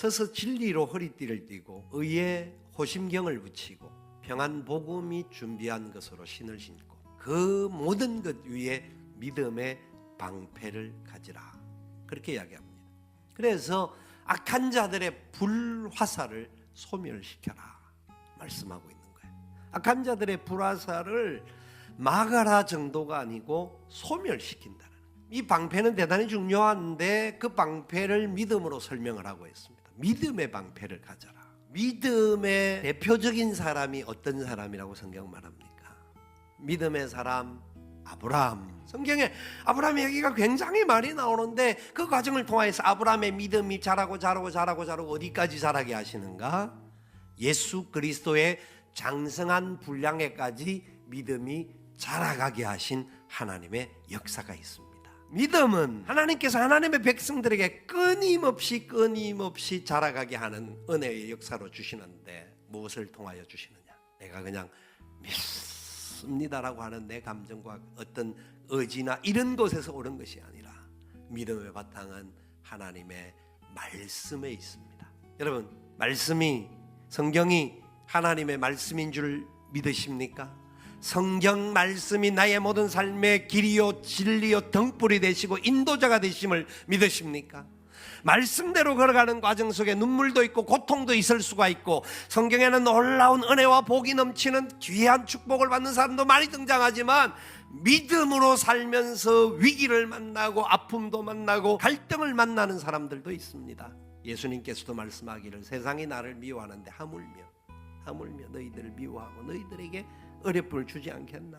서서 진리로 허리띠를 띠고 의에 호심경을 붙이고 평안 복음이 준비한 것으로 신을 신고 그 모든 것 위에 믿음의 방패를 가지라. 그렇게 이야기합니다. 그래서 악한 자들의 불화살을 소멸시켜라 말씀하고 있는 거예요. 악한 자들의 불화살을 막아라 정도가 아니고 소멸시킨다는 거예요. 이 방패는 대단히 중요한데 그 방패를 믿음으로 설명을 하고 있습니다. 믿음의 방패를 가져라. 믿음의 대표적인 사람이 어떤 사람이라고 성경 말합니까? 믿음의 사람 아브라함. 성경에 아브라함의 얘기가 굉장히 많이 나오는데 그 과정을 통해서 아브라함의 믿음이 자라고 어디까지 자라게 하시는가? 예수 그리스도의 장성한 분량에까지 믿음이 자라가게 하신 하나님의 역사가 있습니다. 믿음은 하나님께서 하나님의 백성들에게 끊임없이 자라가게 하는 은혜의 역사로 주시는데 무엇을 통하여 주시느냐? 내가 그냥 믿습니다라고 하는 내 감정과 어떤 의지나 이런 것에서 오는 것이 아니라 믿음의 바탕은 하나님의 말씀에 있습니다. 여러분, 성경이 하나님의 말씀인 줄 믿으십니까? 성경 말씀이 나의 모든 삶의 길이요 진리요 등불이 되시고 인도자가 되심을 믿으십니까? 말씀대로 걸어가는 과정 속에 눈물도 있고 고통도 있을 수가 있고 성경에는 놀라운 은혜와 복이 넘치는 귀한 축복을 받는 사람도 많이 등장하지만 믿음으로 살면서 위기를 만나고 아픔도 만나고 갈등을 만나는 사람들도 있습니다. 예수님께서도 말씀하기를 세상이 나를 미워하는데 하물며 너희들을 미워하고 너희들에게 어려움을 주지 않겠나.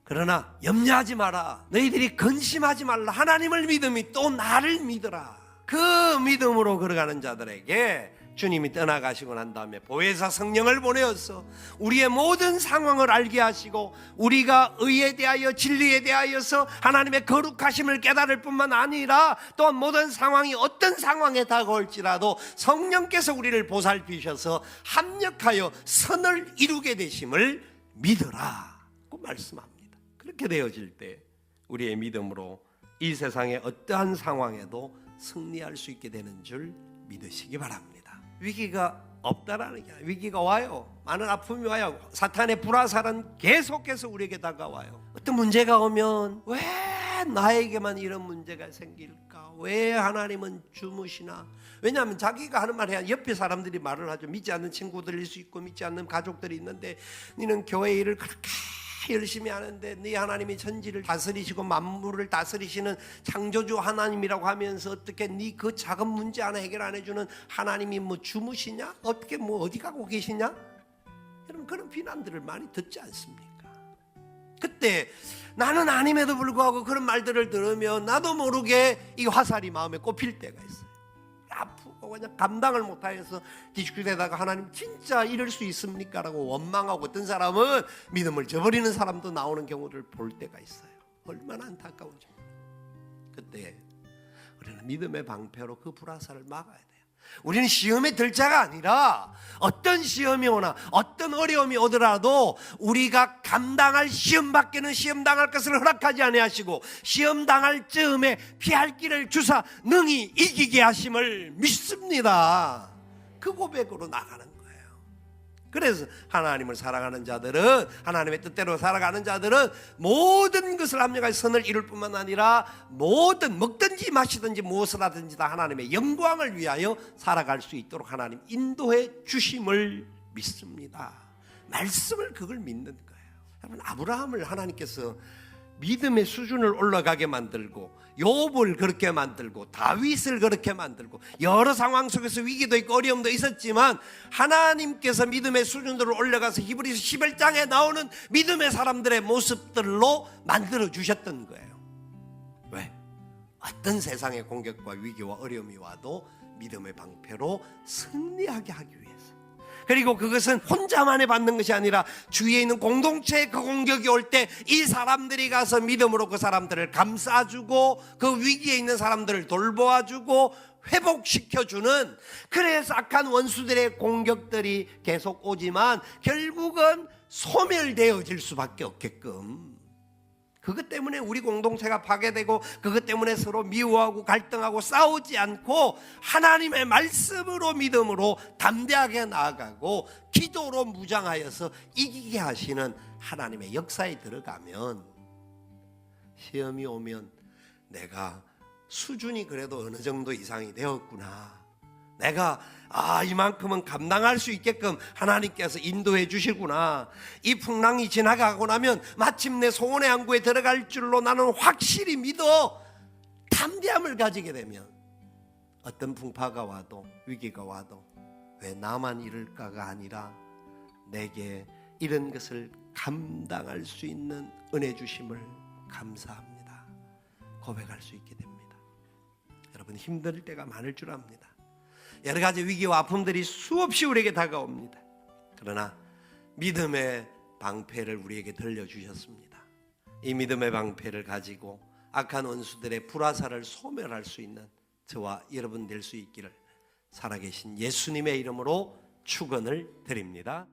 그러나 염려하지 마라. 너희들이 근심하지 말라. 하나님을 믿음이 또 나를 믿으라. 그 믿음으로 걸어가는 자들에게 주님이 떠나가시고 난 다음에 보혜사 성령을 보내어서 우리의 모든 상황을 알게 하시고 우리가 의에 대하여 진리에 대하여서 하나님의 거룩하심을 깨달을 뿐만 아니라 또한 모든 상황이 어떤 상황에 다가올지라도 성령께서 우리를 보살피셔서 합력하여 선을 이루게 되심을 믿으라고 말씀합니다. 그렇게 되어질 때 우리의 믿음으로 이 세상의 어떠한 상황에도 승리할 수 있게 되는 줄 믿으시기 바랍니다. 위기가 없다라는 게 아니라 위기가 와요. 많은 아픔이 와요. 사탄의 불화살은 계속해서 우리에게 다가와요. 어떤 문제가 오면 왜 나에게만 이런 문제가 생길까? 왜 하나님은 주무시나? 왜냐하면 자기가 하는 말 해야 옆에 사람들이 말을 하죠. 믿지 않는 친구들일 수 있고 믿지 않는 가족들이 있는데 너는 교회 일을 그렇게 열심히 하는데 네 하나님이 천지를 다스리시고 만물을 다스리시는 창조주 하나님이라고 하면서 어떻게 네 그 작은 문제 하나 해결 안 해주는 하나님이 뭐 주무시냐? 어떻게 어디 가고 계시냐? 여러분 그런 비난들을 많이 듣지 않습니까? 그때 나는 아님에도 불구하고 그런 말들을 들으면 나도 모르게 이 화살이 마음에 꼽힐 때가 있어요. 아프고 그냥 감당을 못하여서 디스크되다가 하나님 진짜 이럴 수 있습니까? 라고 원망하고 어떤 사람은 믿음을 저버리는 사람도 나오는 경우를 볼 때가 있어요. 얼마나 안타까운지. 그때 우리는 믿음의 방패로 그 불화살을 막아야 돼요. 우리는 시험에 들 자가 아니라 어떤 시험이 오나 어떤 어려움이 오더라도 우리가 감당할 시험 밖에는 시험 당할 것을 허락하지 아니하시고 시험 당할 즈음에 피할 길을 주사 능히 이기게 하심을 믿습니다. 그 고백으로 나가는 거예요. 그래서 하나님을 사랑하는 자들은 하나님의 뜻대로 살아가는 자들은 모든 것을 합력하여 선을 이룰 뿐만 아니라 모든 먹든지 마시든지 무엇을 하든지 다 하나님의 영광을 위하여 살아갈 수 있도록 하나님 인도해 주심을 믿습니다. 말씀을 그걸 믿는 거예요. 여러분 아브라함을 하나님께서 믿음의 수준을 올라가게 만들고 욥을 그렇게 만들고 다윗을 그렇게 만들고 여러 상황 속에서 위기도 있고 어려움도 있었지만 하나님께서 믿음의 수준으로 올라가서 히브리서 11장에 나오는 믿음의 사람들의 모습들로 만들어 주셨던 거예요. 왜? 어떤 세상의 공격과 위기와 어려움이 와도 믿음의 방패로 승리하게 하기 위해서. 그리고 그것은 혼자만이 받는 것이 아니라 주위에 있는 공동체의 그 공격이 올 때 이 사람들이 가서 믿음으로 그 사람들을 감싸주고 그 위기에 있는 사람들을 돌보아주고 회복시켜주는, 그래서 악한 원수들의 공격들이 계속 오지만 결국은 소멸되어질 수밖에 없게끔 그것 때문에 우리 공동체가 파괴되고 그것 때문에 서로 미워하고 갈등하고 싸우지 않고 하나님의 말씀으로 믿음으로 담대하게 나아가고 기도로 무장하여서 이기게 하시는 하나님의 역사에 들어가면 시험이 오면 내가 수준이 그래도 어느 정도 이상이 되었구나, 내가 이만큼은 감당할 수 있게끔 하나님께서 인도해 주시구나, 이 풍랑이 지나가고 나면 마침내 소원의 항구에 들어갈 줄로 나는 확실히 믿어 담대함을 가지게 되면 어떤 풍파가 와도 위기가 와도 왜 나만 이럴까가 아니라 내게 이런 것을 감당할 수 있는 은혜 주심을 감사합니다 고백할 수 있게 됩니다. 여러분, 힘들 때가 많을 줄 압니다. 여러 가지 위기와 아픔들이 수없이 우리에게 다가옵니다. 그러나 믿음의 방패를 우리에게 들려주셨습니다. 이 믿음의 방패를 가지고 악한 원수들의 불화살을 소멸할 수 있는 저와 여러분 될 수 있기를 살아계신 예수님의 이름으로 축원을 드립니다.